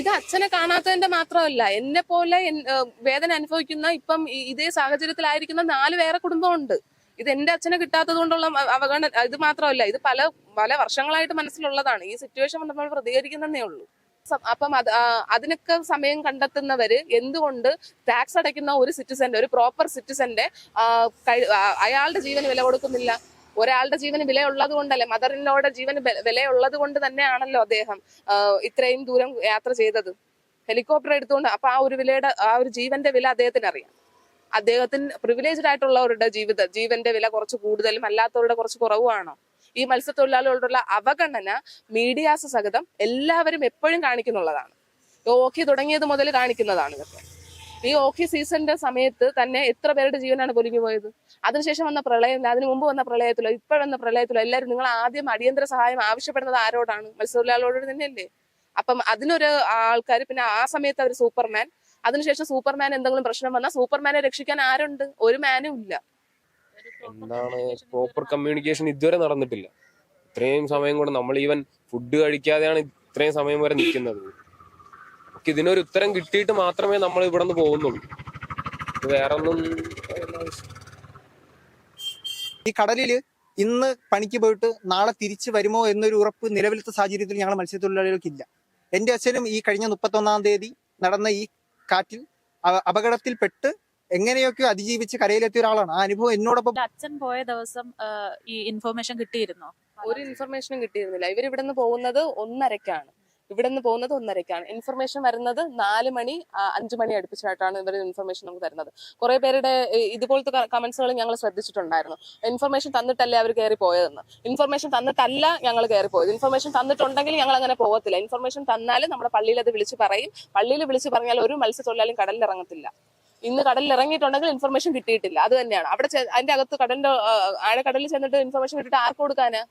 ഇത് അച്ഛനെ കാണാത്തതിന്റെ മാത്രമല്ല, എന്നെ പോലെ വേദന അനുഭവിക്കുന്ന ഇപ്പം ഇതേ സാഹചര്യത്തിലായിരിക്കുന്ന 4 വേറെ കുടുംബമുണ്ട്. ഇത് എന്റെ അച്ഛനെ കിട്ടാത്തത് കൊണ്ടുള്ള അവഗണന ഇത് മാത്രമല്ല, ഇത് പല പല വർഷങ്ങളായിട്ട് മനസ്സിലുള്ളതാണ്. ഈ സിറ്റുവേഷൻ നമ്മൾ പ്രതികരിക്കുന്നതേ ഉള്ളൂ. അപ്പം അതിനൊക്കെ സമയം കണ്ടെത്തുന്നവര് എന്തുകൊണ്ട് ടാക്സ് അടയ്ക്കുന്ന ഒരു സിറ്റിസന്റെ, ഒരു പ്രോപ്പർ സിറ്റിസന്റെ അയാളുടെ ജീവന് വില കൊടുക്കുന്നില്ല? ഒരാളുടെ ജീവന് വിലയുള്ളത് കൊണ്ടല്ലേ, മദറിനോടെ ജീവന് വിലയുള്ളത് കൊണ്ട് തന്നെയാണല്ലോ അദ്ദേഹം ഇത്രയും ദൂരം യാത്ര ചെയ്തത്, ഹെലികോപ്റ്റർ എടുത്തുകൊണ്ട്. അപ്പൊ ആ ഒരു വിലയുടെ, ആ ഒരു ജീവന്റെ വില അദ്ദേഹത്തിന് അറിയാം. അദ്ദേഹത്തിന് പ്രിവിലേജ്ഡ് ആയിട്ടുള്ളവരുടെ ജീവന്റെ വില കുറച്ച് കൂടുതലും അല്ലാത്തവരുടെ കുറച്ച് കുറവുമാണോ? ഈ മത്സ്യത്തൊഴിലാളികളോടുള്ള അവഗണന മീഡിയാസ് സഹിതം എല്ലാവരും എപ്പോഴും കാണിക്കുന്നുള്ളതാണ്. ഓഖി തുടങ്ങിയത് മുതൽ കാണിക്കുന്നതാണ് ഇതൊക്കെ. ഈ ഓഖി സീസണിന്റെ സമയത്ത് തന്നെ എത്ര പേരുടെ ജീവനാണ് പൊലിഞ്ഞു പോയത്? അതിനുശേഷം വന്ന പ്രളയം, അതിനു മുമ്പ് വന്ന പ്രളയത്തിലോ ഇപ്പോൾ വന്ന പ്രളയത്തിലോ എല്ലാവരും നിങ്ങൾ ആദ്യം അടിയന്തര സഹായം ആവശ്യപ്പെടുന്നത് ആരോടാണ്? മത്സ്യത്തൊഴിലാളികളോട് തന്നെയല്ലേ? അപ്പം അതിനൊരു ആൾക്കാർ, പിന്നെ ആ സമയത്ത് അവർ സൂപ്പർമാൻ, അതിനുശേഷം സൂപ്പർമാൻ എന്തെങ്കിലും പ്രശ്നം വന്നാൽ സൂപ്പർമാനെ രക്ഷിക്കാൻ ആരുണ്ട്? ഒരു മാനും ഇല്ല. എന്താണ് പ്രോപ്പർ കമ്മ്യൂണിക്കേഷൻ ഇതുവരെ നടന്നിട്ടില്ല. ഇത്രയും സമയം കൊണ്ട് നമ്മൾ ഈവൻ ഫുഡ് കഴിക്കാതെയാണ് ഇത്രയും സമയം വരെ നിൽക്കുന്നത്. ഇതിനൊരു ഉത്തരം കിട്ടിയിട്ട് മാത്രമേ നമ്മൾ ഇവിടെ നിന്ന് പോകുന്നുള്ളൂ. വേറെ ഒന്നും. ഈ കടലില് ഇന്ന് പണിക്ക് പോയിട്ട് നാളെ തിരിച്ചു വരുമോ എന്നൊരു ഉറപ്പ് നിലവിലത്തെ സാഹചര്യത്തിൽ ഞങ്ങൾ മത്സ്യത്തൊഴിലാളികൾക്കില്ല. എന്റെ അച്ഛനും ഈ കഴിഞ്ഞ 31-ാം തീയതി നടന്ന ഈ കാറ്റിൽ അപകടത്തിൽപ്പെട്ട് എങ്ങനെയൊക്കെ അതിജീവിച്ച് കരയിലെത്തിയ ഒരാളാണ്. ആ അനുഭവം എന്നോടൊപ്പം. അച്ഛൻ പോയ ദിവസം ഈ ഇൻഫർമേഷൻ കിട്ടിയിരുന്നോ? ഒരു ഇൻഫർമേഷനും കിട്ടിയിരുന്നില്ല. ഇവരിവിടുന്ന് പോകുന്നത് 1:30-ക്കാണ്. ഇവിടുന്ന് പോകുന്നത് 1:30-ക്കാണ്. ഇൻഫർമേഷൻ വരുന്നത് 4 മണി 5 മണി അടുപ്പിച്ചായിട്ടാണ് ഇവർ ഇൻഫർമേഷൻ നമുക്ക് തരുന്നത്. കുറെ പേരുടെ ഇതുപോലത്തെ കമന്റ്സുകൾ ഞങ്ങൾ ശ്രദ്ധിച്ചിട്ടുണ്ടായിരുന്നു. ഇൻഫർമേഷൻ തന്നിട്ടല്ലേ അവർ കയറി പോയതെന്ന്. ഇൻഫർമേഷൻ തന്നിട്ടല്ല ഞങ്ങൾ കയറി പോയത്. ഇൻഫർമേഷൻ തന്നിട്ടുണ്ടെങ്കിൽ ഞങ്ങൾ അങ്ങനെ പോകത്തില്ല. ഇൻഫർമേഷൻ തന്നാലും നമ്മുടെ പള്ളിയിൽ അത് വിളിച്ച് പറയും. പള്ളിയിൽ വിളിച്ച് പറഞ്ഞാൽ ഒരു മത്സ്യത്തൊഴിലാളിയും കടലിൽ ഇറങ്ങത്തില്ല. ഇന്ന് കടലിൽ ഇറങ്ങിയിട്ടുണ്ടെങ്കിൽ ഇൻഫർമേഷൻ കിട്ടിയിട്ടില്ല. അത് തന്നെയാണ് അവിടെ അതിന്റെ അകത്ത് കടലിന്റെ ആഴക്കടലിൽ ചെന്നിട്ട് ഇൻഫർമേഷൻ കിട്ടിയിട്ട് ആർക്ക് കൊടുക്കാനാ?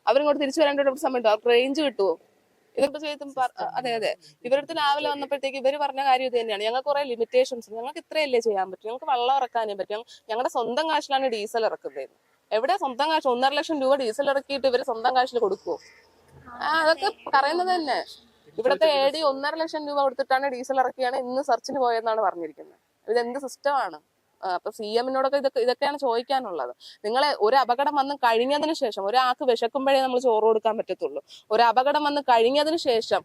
അവരിങ്ങോട്ട് തിരിച്ചു വരാനായിട്ട് സമയമുണ്ടോ? അവർക്ക് റേഞ്ച് കിട്ടുമോ? ഇതൊക്കെ ചെയ്തും അതെ അതെ ഇവരുടെ രാവിലെ വന്നപ്പോഴത്തേക്ക് ഇവർ പറഞ്ഞ കാര്യം ഇത് തന്നെയാണ്. ഞങ്ങൾക്ക് കുറെ ലിമിറ്റേഷൻസ്, ഞങ്ങൾക്ക് ഇത്രയല്ലേ ചെയ്യാൻ പറ്റും, ഞങ്ങൾക്ക് വെള്ളം ഇറക്കാനേ പറ്റും, ഞങ്ങളുടെ സ്വന്തം കാശിലാണ് ഡീസൽ ഇറക്കുന്നത്. എവിടെ സ്വന്തം കാശ്? 1.5 ലക്ഷം രൂപ ഡീസൽ ഇറക്കിയിട്ട് ഇവര് സ്വന്തം കാശിൽ കൊടുക്കുവോ? അതൊക്കെ പറയുന്നത് തന്നെ. ഇവിടുത്തെ AD 1.5 ലക്ഷം രൂപ കൊടുത്തിട്ടാണ് ഡീസൽ ഇറക്കിയാണ് ഇന്ന് സെർച്ചിന് പോയെന്നാണ് പറഞ്ഞിരിക്കുന്നത്. ഇതെന്ത് സിസ്റ്റമാണ്? അപ്പൊ CM-നോടൊക്കെ ഇതൊക്കെയാണ് ചോദിക്കാനുള്ളത്. നിങ്ങളെ ഒരു അപകടം വന്ന് കഴിഞ്ഞതിന് ശേഷം, ഒരാൾക്ക് വിശക്കുമ്പോഴേ നമ്മൾ ചോറ് കൊടുക്കാൻ പറ്റത്തുള്ളൂ. ഒരു അപകടം വന്ന് കഴിഞ്ഞതിന് ശേഷം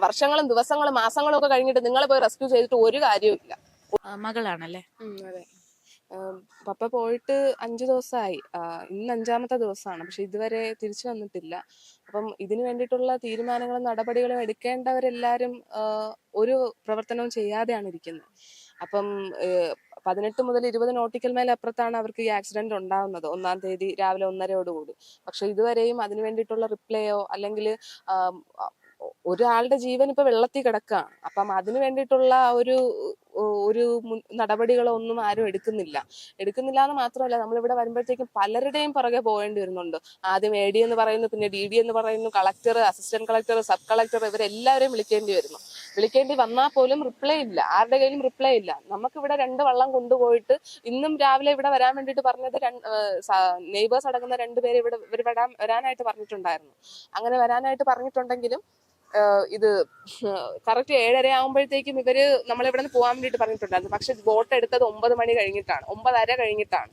വർഷങ്ങളും ദിവസങ്ങളും മാസങ്ങളും ഒക്കെ കഴിഞ്ഞിട്ട് നിങ്ങളെ പോയി റെസ്ക്യൂ ചെയ്തിട്ട് ഒരു കാര്യവും ഇല്ല. മകളാണല്ലേ? അതെ. പപ്പ പോയിട്ട് 5 ദിവസമായി. ഇന്ന് 5-ാമത്തെ ദിവസമാണ്. പക്ഷെ ഇതുവരെ തിരിച്ചു വന്നിട്ടില്ല. അപ്പം ഇതിനു വേണ്ടിയിട്ടുള്ള തീരുമാനങ്ങളും നടപടികളും എടുക്കേണ്ടവരെല്ലാരും ഒരു പ്രവർത്തനവും ചെയ്യാതെയാണ് ഇരിക്കുന്നത്. അപ്പം 18 മുതൽ 20 നോട്ടിക്കൽ മൈൽ അപ്പുറത്താണ് അവർക്ക് ഈ ആക്സിഡന്റ് ഉണ്ടാകുന്നത് 1-ാം തീയതി രാവിലെ 1:30യോടുകൂടി. പക്ഷെ ഇതുവരെയും അതിനു വേണ്ടിയിട്ടുള്ള റിപ്ലൈയോ അല്ലെങ്കിൽ ഒരാളുടെ ജീവൻ ഇപ്പൊ വെള്ളത്തിൽ കിടക്കുകയാണ്. അപ്പം അതിനു വേണ്ടിയിട്ടുള്ള ഒരു നടപടികളോ ഒന്നും ആരും എടുക്കുന്നില്ല എന്ന് മാത്രമല്ല, നമ്മളിവിടെ വരുമ്പോഴത്തേക്കും പലരുടെയും പുറകെ പോകേണ്ടി വരുന്നുണ്ട്. ആദ്യം AD എന്ന് പറയുന്നു, പിന്നെ DD എന്ന് പറയുന്നു, collector, assistant collector, sub collector, ഇവരെല്ലാവരെയും വിളിക്കേണ്ടി വന്നാൽ പോലും റിപ്ലൈ ഇല്ല. ആരുടെ കയ്യിലും റിപ്ലൈ ഇല്ല. നമുക്കിവിടെ 2 വള്ളം കൊണ്ടുപോയിട്ട് ഇന്നും രാവിലെ ഇവിടെ വരാൻ വേണ്ടിയിട്ട് പറഞ്ഞത് നെയ്ബേഴ്സ് അടങ്ങുന്ന 2 പേര് ഇവർ വരാനായിട്ട് പറഞ്ഞിട്ടുണ്ടായിരുന്നു. അങ്ങനെ വരാനായിട്ട് പറഞ്ഞിട്ടുണ്ടെങ്കിലും ഇത് കറക്റ്റ് 7:30 ആകുമ്പോഴത്തേക്കും ഇവര് നമ്മളിവിടെ നിന്ന് പോകാൻ വേണ്ടിയിട്ട് പറഞ്ഞിട്ടുണ്ടായിരുന്നു. പക്ഷെ ബോട്ട് എടുത്തത് 9 മണി കഴിഞ്ഞിട്ടാണ്, 9:30 കഴിഞ്ഞിട്ടാണ്.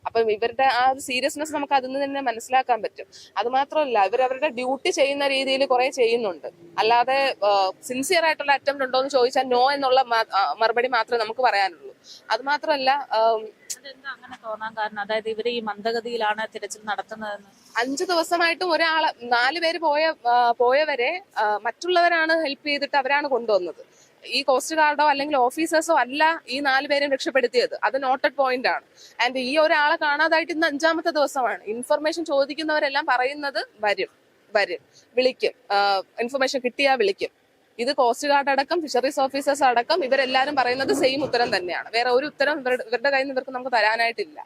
അപ്പം ഇവരുടെ ആ ഒരു സീരിയസ്നെസ് നമുക്ക് അതിൽ നിന്ന് തന്നെ മനസ്സിലാക്കാൻ പറ്റും. അത് മാത്രമല്ല, ഇവരവരുടെ ഡ്യൂട്ടി ചെയ്യുന്ന രീതിയിൽ കുറെ ചെയ്യുന്നുണ്ട്. അല്ലാതെ സിൻസിയർ ആയിട്ടുള്ള അറ്റംപ്റ്റ് ഉണ്ടോ എന്ന് ചോദിച്ചാൽ നോ എന്നുള്ള മറുപടി മാത്രമേ നമുക്ക് പറയാനുള്ളൂ. അത് മാത്രമല്ല, അങ്ങനെ തോന്നാൻ കാരണം, അതായത് ഇവര് ഈ മന്ദഗതിയിലാണ് തിരച്ചിൽ നടത്തുന്നതെന്ന്. 5 ദിവസമായിട്ടും 4 പേര് പോയവരെ മറ്റുള്ളവരാണ് ഹെൽപ്പ് ചെയ്തിട്ട് അവരാണ് കൊണ്ടുവന്നത്. ഈ കോസ്റ്റ് ഗാർഡോ അല്ലെങ്കിൽ ഓഫീസേഴ്സോ അല്ല ഈ 4 പേരെയും രക്ഷപ്പെടുത്തിയത്. അത് നോട്ടഡ് പോയിന്റ് ആണ്. ആൻഡ് ഈ ഒരാളെ കാണാതായിട്ട് ഇന്ന് 5-ാമത്തെ ദിവസമാണ്. ഇൻഫർമേഷൻ ചോദിക്കുന്നവരെല്ലാം പറയുന്നത് വിളിക്കും, ഇൻഫർമേഷൻ കിട്ടിയാൽ വിളിക്കും. ഇത് കോസ്റ്റ് ഗാർഡ് അടക്കം ഫിഷറീസ് ഓഫീസേഴ്സ് അടക്കം ഇവരെല്ലാരും പറയുന്നത് സെയിം ഉത്തരം തന്നെയാണ്. വേറെ ഒരു ഉത്തരം ഇവരുടെ കയ്യിൽ നിന്ന് ഇവർക്ക് നമുക്ക് തരാനായിട്ടില്ല.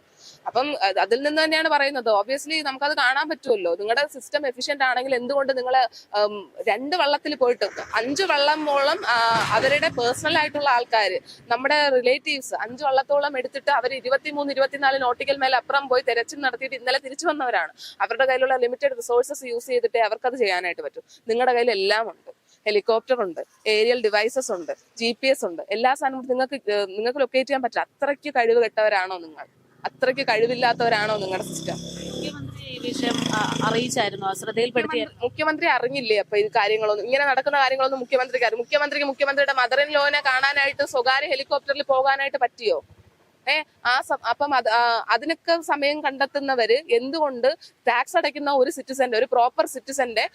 അപ്പം അതിൽ നിന്ന് തന്നെയാണ് പറയുന്നത്. ഓബിയസ്ലി നമുക്കത് കാണാൻ പറ്റുമല്ലോ. നിങ്ങളുടെ സിസ്റ്റം എഫിഷ്യന്റ് ആണെങ്കിൽ എന്തുകൊണ്ട് നിങ്ങൾ 2 വള്ളത്തിൽ പോയിട്ട് 5 വള്ളമോളം അവരുടെ പേഴ്സണൽ ആയിട്ടുള്ള ആൾക്കാർ, നമ്മുടെ റിലേറ്റീവ്സ് 5 വള്ളത്തോളം എടുത്തിട്ട് അവർ 23-24 നോട്ടിക്കൽ മേൽ അപ്പുറം പോയി തെരച്ചിൽ നടത്തിയിട്ട് ഇന്നലെ തിരിച്ചു വന്നവരാണ്. അവരുടെ കയ്യിലുള്ള ലിമിറ്റഡ് റിസോഴ്സസ് യൂസ് ചെയ്തിട്ടേ അവർക്കത് ചെയ്യാനായിട്ട് പറ്റും. നിങ്ങളുടെ കയ്യിൽ എല്ലാം ഉണ്ട്. ഹെലികോപ്റ്റർ ഉണ്ട്, ഏരിയൽ ഡിവൈസസ് ഉണ്ട്, GPS ഉണ്ട്, എല്ലാ സാധനവും നിങ്ങൾക്ക് ലൊക്കേറ്റ് ചെയ്യാൻ പറ്റില്ല. അത്രയ്ക്ക് കഴിവ് കെട്ടവരാണോ നിങ്ങൾ? അത്രയ്ക്ക് കഴിവില്ലാത്തവരാണോ നിങ്ങളുടെ സിസ്റ്റം? മുഖ്യമന്ത്രി ഈ വിഷയം അറിയിച്ചായിരുന്നു, ശ്രദ്ധയിൽപ്പെടുത്തിയ മുഖ്യമന്ത്രി അറിഞ്ഞില്ലേ? അപ്പൊ ഇത് കാര്യങ്ങളൊന്നും, ഇങ്ങനെ നടക്കുന്ന കാര്യങ്ങളൊന്നും മുഖ്യമന്ത്രിക്ക് അറിയാം? മുഖ്യമന്ത്രിയുടെ മദർ ഇൻ ലോനെ കാണാനായിട്ട് സ്വകാര്യ ഹെലികോപ്റ്ററിൽ പോകാനായിട്ട് പറ്റിയോ? അപ്പം അതിനൊക്കെ സമയം കണ്ടെത്തുന്നവര് എന്തുകൊണ്ട് ടാക്സ് അടയ്ക്കുന്ന ഒരു സിറ്റിസന്റെ, ഒരു പ്രോപ്പർ സിറ്റിസന്റെ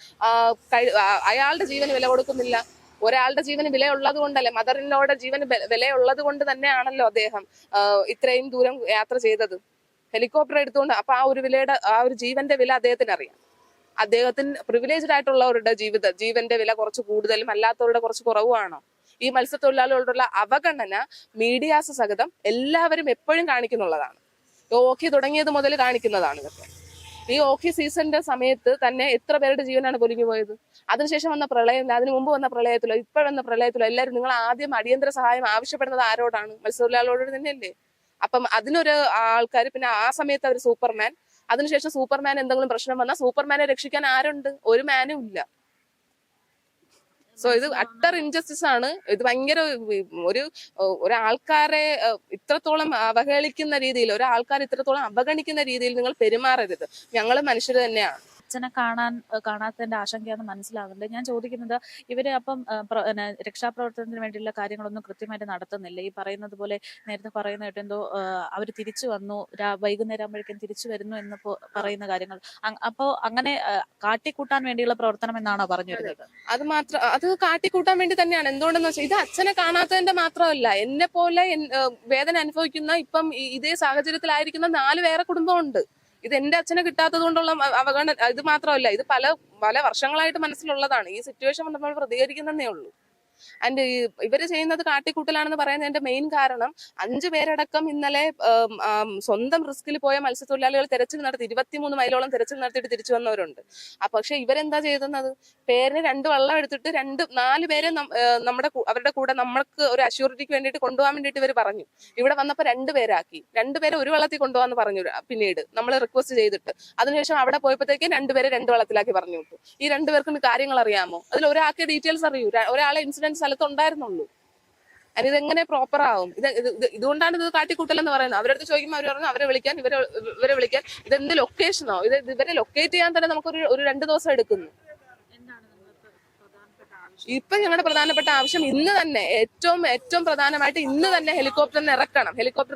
അയാളുടെ ജീവന് വില കൊടുക്കുന്നില്ല? ഒരാളുടെ ജീവന് വില ഉള്ളത് കൊണ്ടല്ലേ, മദർ ഇൻ ലോയുടെ ജീവന് വില ഉള്ളത് കൊണ്ട് തന്നെയാണല്ലോ അദ്ദേഹം ഇത്രയും ദൂരം യാത്ര ചെയ്തത്, ഹെലികോപ്റ്റർ എടുത്തുകൊണ്ട്. അപ്പൊ ആ ഒരു ജീവന്റെ വില അദ്ദേഹത്തിന് അറിയാം. അദ്ദേഹത്തിന് പ്രിവിലേജ്ഡ് ആയിട്ടുള്ളവരുടെ ജീവന്റെ വില കുറച്ച് കൂടുതലും അല്ലാത്തവരുടെ കുറച്ച് കുറവുമാണോ? ഈ മത്സ്യത്തൊഴിലാളികളോടുള്ള അവഗണന മീഡിയാസ് സഹിതം എല്ലാവരും എപ്പോഴും കാണിക്കുന്നുള്ളതാണ്. ഓഖി തുടങ്ങിയത് മുതൽ കാണിക്കുന്നതാണ് ഇതൊക്കെ. ഈ ഓഖി സീസണിന്റെ സമയത്ത് തന്നെ എത്ര പേരുടെ ജീവനാണ് പൊലിഞ്ഞു പോയത്? അതിനുശേഷം വന്ന പ്രളയം, അതിനു മുമ്പ് വന്ന പ്രളയത്തിലോ ഇപ്പൊ വന്ന പ്രളയത്തിലോ എല്ലാവരും നിങ്ങൾ ആദ്യം അടിയന്തര സഹായം ആവശ്യപ്പെടുന്നത് ആരോടാണ്? മത്സ്യത്തൊഴിലാളികളോട് തന്നെയല്ലേ? അപ്പം അതിനൊരു ആൾക്കാർ, പിന്നെ ആ സമയത്ത് അവർ സൂപ്പർമാൻ, അതിനുശേഷം സൂപ്പർമാൻ എന്തെങ്കിലും പ്രശ്നം വന്നാൽ സൂപ്പർമാനെ രക്ഷിക്കാൻ ആരുണ്ട്? ഒരു മാനും ഇല്ല. സോ ഇത് അട്ടർ ഇൻജസ്റ്റിസ് ആണ്. ഇത് ഭയങ്കര ഒരാൾക്കാരെ ഇത്രത്തോളം അവഹേളിക്കുന്ന രീതിയിൽ, ഒരാൾക്കാർ ഇത്രത്തോളം അവഗണിക്കുന്ന രീതിയിൽ നിങ്ങൾ പെരുമാറരുത്. ഞങ്ങൾ മനുഷ്യർ തന്നെയാണ്. അച്ഛനെ കാണാത്തതിന്റെ ആശങ്കയാണ് മനസ്സിലാകുന്നുണ്ട്. ഞാൻ ചോദിക്കുന്നത്, ഇവര് അപ്പം രക്ഷാപ്രവർത്തനത്തിന് വേണ്ടിയുള്ള കാര്യങ്ങളൊന്നും കൃത്യമായിട്ട് നടത്തുന്നില്ല. ഈ പറയുന്നത് പോലെ നേരത്തെ പറയുന്ന കേട്ട് എന്തോ അവർ തിരിച്ചു വന്നു, വൈകുന്നേരം ആകുമ്പോഴേക്കും തിരിച്ചു വരുന്നു എന്ന് പറയുന്ന കാര്യങ്ങൾ, അപ്പോ അങ്ങനെ കാട്ടിക്കൂട്ടാൻ വേണ്ടിയുള്ള പ്രവർത്തനം എന്നാണോ പറഞ്ഞു വരുന്നത്? അത് കാട്ടിക്കൂട്ടാൻ വേണ്ടി തന്നെയാണ്. എന്തുകൊണ്ടെന്ന് വെച്ചാൽ ഇത് അച്ഛനെ കാണാത്തതിന്റെ മാത്രമല്ല, എന്നെ പോലെ വേദന അനുഭവിക്കുന്ന ഇപ്പം ഇതേ സാഹചര്യത്തിലായിരിക്കുന്ന 4 വേറെ കുടുംബമുണ്ട്. ഇത് എന്റെ അച്ഛനെ കിട്ടാത്തത് കൊണ്ടുള്ള അവഗണന ഇത് മാത്രമല്ല, ഇത് പല വർഷങ്ങളായിട്ട് മനസ്സിലുള്ളതാണ്. ഈ സിറ്റുവേഷൻ നമ്മൾ പ്രതികരിക്കുന്നതേ ഉള്ളൂ. ആൻഡ് ഇവര് ചെയ്യുന്നത് കാട്ടിക്കൂട്ടലാണെന്ന് പറയുന്നതിന്റെ മെയിൻ കാരണം 5 പേരടക്കം ഇന്നലെ സ്വന്തം റിസ്കിൽ പോയ മത്സ്യത്തൊഴിലാളികൾ തെരച്ചിൽ നടത്തി 23 മൈലോളം തെരച്ചിൽ നടത്തിയിട്ട് തിരിച്ചു വന്നവരുണ്ട്. പക്ഷെ ഇവരെന്താ ചെയ്യുന്നത്? പേരിന് 2 വള്ളം എടുത്തിട്ട് 4 പേരെ അവരുടെ കൂടെ നമ്മൾക്ക് ഒരു അഷ്യൂരിറ്റിക്ക് വേണ്ടിയിട്ട് കൊണ്ടുപോകാൻ വേണ്ടിയിട്ട് ഇവർ പറഞ്ഞു. ഇവിടെ വന്നപ്പോൾ 2 പേരാക്കി, 2 പേരെ ഒരു വള്ളത്തിൽ കൊണ്ടുപോകാന്ന് പറഞ്ഞു. പിന്നീട് നമ്മൾ റിക്വസ്റ്റ് ചെയ്തിട്ട് അതിനുശേഷം അവിടെ പോയപ്പോഴത്തേക്കും 2 പേരെ 2 വള്ളത്തിലാക്കി പറഞ്ഞു വിട്ടു. ഈ 2 പേർക്കും കാര്യങ്ങൾ അറിയാമോ? അതിൽ ഒരാൾക്ക് ഡീറ്റെയിൽസ് അറിയൂ, ഒരാളെ ഇൻസിഡന്റ് സ്ഥലത്ത് ഉണ്ടായിരുന്നുള്ളൂ. അതിതെങ്ങനെ പ്രോപ്പർ ആവും? ഇതുകൊണ്ടാണ് ഇത് കാട്ടിക്കൂട്ടലെന്ന് പറയുന്നത്. അവരടുത്ത് ചോദിക്കുമ്പോൾ അവർ പറഞ്ഞു ഇവരെ വിളിക്കാൻ. ഇതെന്ത് ലൊക്കേഷനോ? ഇവരെ ലൊക്കേറ്റ് ചെയ്യാൻ തന്നെ നമുക്ക് ഒരു 2 ദിവസം എടുക്കുന്നു. ഇപ്പൊ ഞങ്ങളുടെ പ്രധാനപ്പെട്ട ആവശ്യം ഇന്ന് തന്നെ, ഏറ്റവും പ്രധാനമായിട്ട് ഇന്ന് തന്നെ ഹെലികോപ്റ്റർ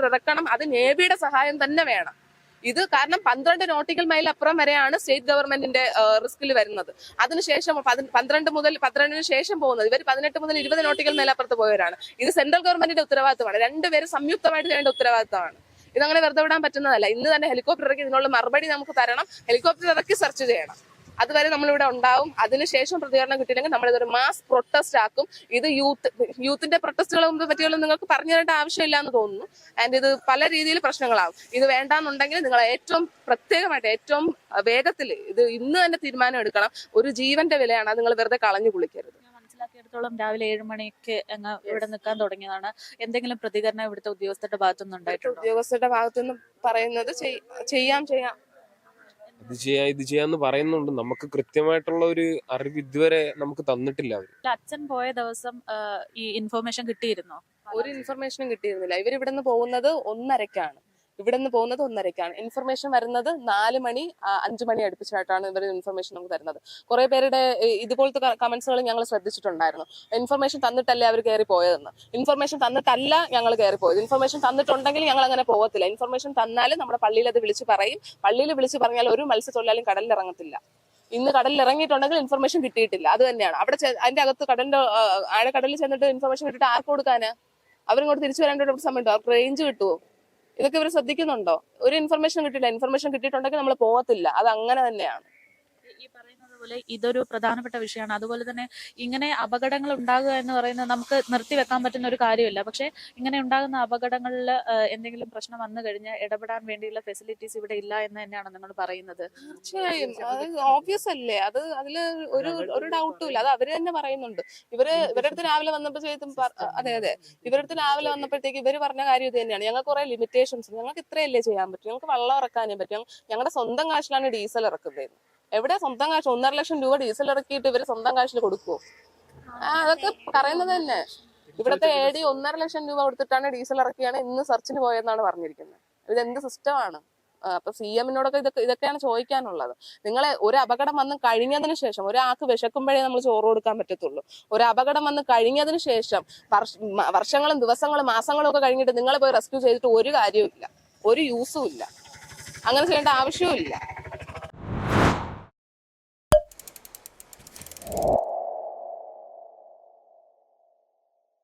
ഇറക്കണം. അത് നേവിയുടെ സഹായം തന്നെ വേണം. ഇത് കാരണം 12 നോട്ടിക്കൽ മൈൽ അപ്പുറം വരെയാണ് സ്റ്റേറ്റ് ഗവൺമെന്റിന്റെ റിസ്കിൽ വരുന്നത്. അതിനുശേഷം 12 ശേഷം പോകുന്നത് ഇവർ 18 മുതൽ 20 നോട്ടിക്കൽ മൈൽ അപ്പുറത്ത് പോയവരാണ്. ഇത് സെൻട്രൽ ഗവൺമെന്റിന്റെ ഉത്തരവാദിത്തമാണ്. 2 പേര് സംയുക്തമായിട്ട് ചെയ്യേണ്ട ഉത്തരവാദിത്തമാണ്. ഇതങ്ങനെ വെറുതെ വിടാൻ പറ്റുന്നതല്ല. ഇന്ന് തന്നെ ഹെലികോപ്റ്റർ ഇറക്കി ഇതിനുള്ള മറുപടി നമുക്ക് തരണം. ഹെലികോപ്റ്റർ ഇറക്കി സെർച്ച് ചെയ്യണം. അതുവരെ നമ്മളിവിടെ ഉണ്ടാവും. അതിനുശേഷം പ്രതികരണം കിട്ടിയില്ലെങ്കിൽ നമ്മളിതൊരു മാസ് പ്രൊട്ടസ്റ്റ് ആക്കും. ഇത് യൂത്തിന്റെ പ്രൊട്ടസ്റ്റുകളെ പറ്റിയുള്ള നിങ്ങൾക്ക് പറഞ്ഞു തരേണ്ട ആവശ്യമില്ല എന്ന് തോന്നുന്നു. ആൻഡ് ഇത് പല രീതിയിൽ പ്രശ്നങ്ങളാവും. ഇത് വേണ്ടാന്നുണ്ടെങ്കിൽ നിങ്ങൾ ഏറ്റവും വേഗത്തിൽ ഇത് ഇന്ന് തന്നെ തീരുമാനം എടുക്കണം. ഒരു ജീവന്റെ വിലയാണ്. അത് നിങ്ങൾ വെറുതെ കളഞ്ഞു കുളിക്കരുത്. മനസ്സിലാക്കിയെടുത്തോളം രാവിലെ 7 മണിക്ക് ഇവിടെ നിൽക്കാൻ തുടങ്ങിയതാണ്. എന്തെങ്കിലും പ്രതികരണം ഇവിടുത്തെ ഉദ്യോഗസ്ഥരുടെ ഭാഗത്തുനിന്ന് ഉണ്ടായിട്ടുണ്ട്? ഉദ്യോഗസ്ഥരുടെ ഭാഗത്തുനിന്ന് പറയുന്നത് ചെയ്യാം ഇത് ചെയ്യാന്ന് പറയുന്നുണ്ട്. നമുക്ക് കൃത്യമായിട്ടുള്ള ഒരു അറിവ് ഇതുവരെ നമുക്ക് തന്നിട്ടില്ല അവര്. അച്ഛൻ പോയ ദിവസം ഈ ഇൻഫർമേഷൻ കിട്ടിയിരുന്നോ? ഒരു ഇൻഫർമേഷനും കിട്ടിയിരുന്നില്ല. ഇവരിവിടുന്ന് പോകുന്നത് 1:30-ക്കാണ്. ഇൻഫർമേഷൻ വരുന്നത് 4 മണി 5 മണി അടുപ്പിച്ചായിട്ടാണ് ഇവർ ഇൻഫർമേഷൻ നമുക്ക് തരുന്നത്. കുറെ പേരുടെ ഇതുപോലത്തെ കമന്റ്സുകൾ ഞങ്ങൾ ശ്രദ്ധിച്ചിട്ടുണ്ടായിരുന്നു. ഇൻഫർമേഷൻ തന്നിട്ടല്ലേ അവർ കയറി പോയതെന്ന്. ഇൻഫർമേഷൻ തന്നിട്ടല്ല ഞങ്ങൾ കയറി പോയത്. ഇൻഫർമേഷൻ തന്നിട്ടുണ്ടെങ്കിൽ ഞങ്ങൾ അങ്ങനെ പോകത്തില്ല. ഇൻഫർമേഷൻ തന്നാലും നമ്മുടെ പള്ളിയിൽ അത് വിളിച്ച് പറയും. പള്ളിയിൽ വിളിച്ച് പറഞ്ഞാൽ ഒരു മത്സ്യത്തൊഴിലാളിയും കടലിൽ ഇറങ്ങത്തില്ല. ഇന്ന് കടലിൽ ഇറങ്ങിയിട്ടുണ്ടെങ്കിൽ ഇൻഫർമേഷൻ കിട്ടിയിട്ടില്ല. അത് തന്നെയാണ് അവിടെ അതിന്റെ അകത്ത് ആഴക്കടലിൽ ചെന്നിട്ട് ഇൻഫർമേഷൻ കിട്ടിയിട്ട് ആർക്ക് കൊടുക്കാന്? അവരിങ്ങോട്ട് തിരിച്ചു വരേണ്ട ഒരു സമയമുണ്ടോ? അവർക്ക് റേഞ്ച് കിട്ടുമോ? ഇതൊക്കെ ഇവർ ശ്രദ്ധിക്കുന്നുണ്ടോ? ഒരു ഇൻഫർമേഷൻ കിട്ടില്ല. ഇൻഫർമേഷൻ കിട്ടിയിട്ടുണ്ടെങ്കിൽ നമ്മൾ പോകത്തില്ല. അത് അങ്ങനെ തന്നെയാണ്. ഈ പറയുന്നത് പോലെ ഇതൊരു പ്രധാനപ്പെട്ട വിഷയമാണ്. അതുപോലെ തന്നെ ഇങ്ങനെ അപകടങ്ങൾ ഉണ്ടാകുക എന്ന് പറയുന്നത് നമുക്ക് നിർത്തിവെക്കാൻ പറ്റുന്ന ഒരു കാര്യമില്ല. പക്ഷെ ഇങ്ങനെ ഉണ്ടാകുന്ന അപകടങ്ങളിൽ എന്തെങ്കിലും പ്രശ്നം വന്നു കഴിഞ്ഞാൽ ഇടപെടാൻ വേണ്ടിയുള്ള ഫെസിലിറ്റീസ് ഇവിടെ ഇല്ല എന്ന് തന്നെയാണ് നിങ്ങൾ പറയുന്നത്. തീർച്ചയായും അത് ഓബ്വിയസ് അല്ലേ. അതില് ഒരു ഡൗട്ടും ഇല്ല. അത് അവര് തന്നെ പറയുന്നുണ്ട്. ഇവരുടെ അടുത്ത് രാവിലെ വന്നപ്പോഴത്തേക്കും ഇവരുടെ അടുത്ത് രാവിലെ വന്നപ്പോഴത്തേക്ക് ഇവര് പറഞ്ഞ കാര്യം ഇത് തന്നെയാണ്. ഞങ്ങൾക്ക് കുറെ ലിമിറ്റേഷൻസ്, ഞങ്ങൾക്ക് ഇത്രയല്ലേ ചെയ്യാൻ പറ്റും, ഞങ്ങൾക്ക് വെള്ളം ഇറക്കാനേ പറ്റും, ഞങ്ങളുടെ സ്വന്തം കാശിലാണ് ഡീസൽ ഇറക്കുന്നത്. എവിടെ സ്വന്തം കാശ്? 1.5 ലക്ഷം രൂപ ഡീസൽ ഇറക്കിയിട്ട് ഇവര് സ്വന്തം കാശിൽ കൊടുക്കുവോ? അതൊക്കെ പറയുന്നത് തന്നെ. ഇവിടുത്തെ AD 1.5 ലക്ഷം രൂപ കൊടുത്തിട്ടാണ് ഡീസൽ ഇറക്കിയാണ് ഇന്ന് സെർച്ചിന് പോയെന്നാണ് പറഞ്ഞിരിക്കുന്നത്. ഇതെന്ത് സിസ്റ്റമാണ്? അപ്പൊ CM-നോടൊക്കെ ഇതൊക്കെയാണ് ചോദിക്കാനുള്ളത്. നിങ്ങളെ ഒരു അപകടം വന്ന് കഴിഞ്ഞതിന് ശേഷം, ഒരാൾക്ക് വിശക്കുമ്പോഴേ നമ്മൾ ചോറ് കൊടുക്കാൻ പറ്റത്തുള്ളൂ. ഒരു അപകടം വന്ന് കഴിഞ്ഞതിന് ശേഷം വർഷങ്ങളും ദിവസങ്ങളും മാസങ്ങളും ഒക്കെ കഴിഞ്ഞിട്ട് നിങ്ങളെ പോയി റെസ്ക്യൂ ചെയ്തിട്ട് ഒരു കാര്യവും ഇല്ല, ഒരു യൂസും ഇല്ല. അങ്ങനെ ചെയ്യേണ്ട ആവശ്യവും ഇല്ല.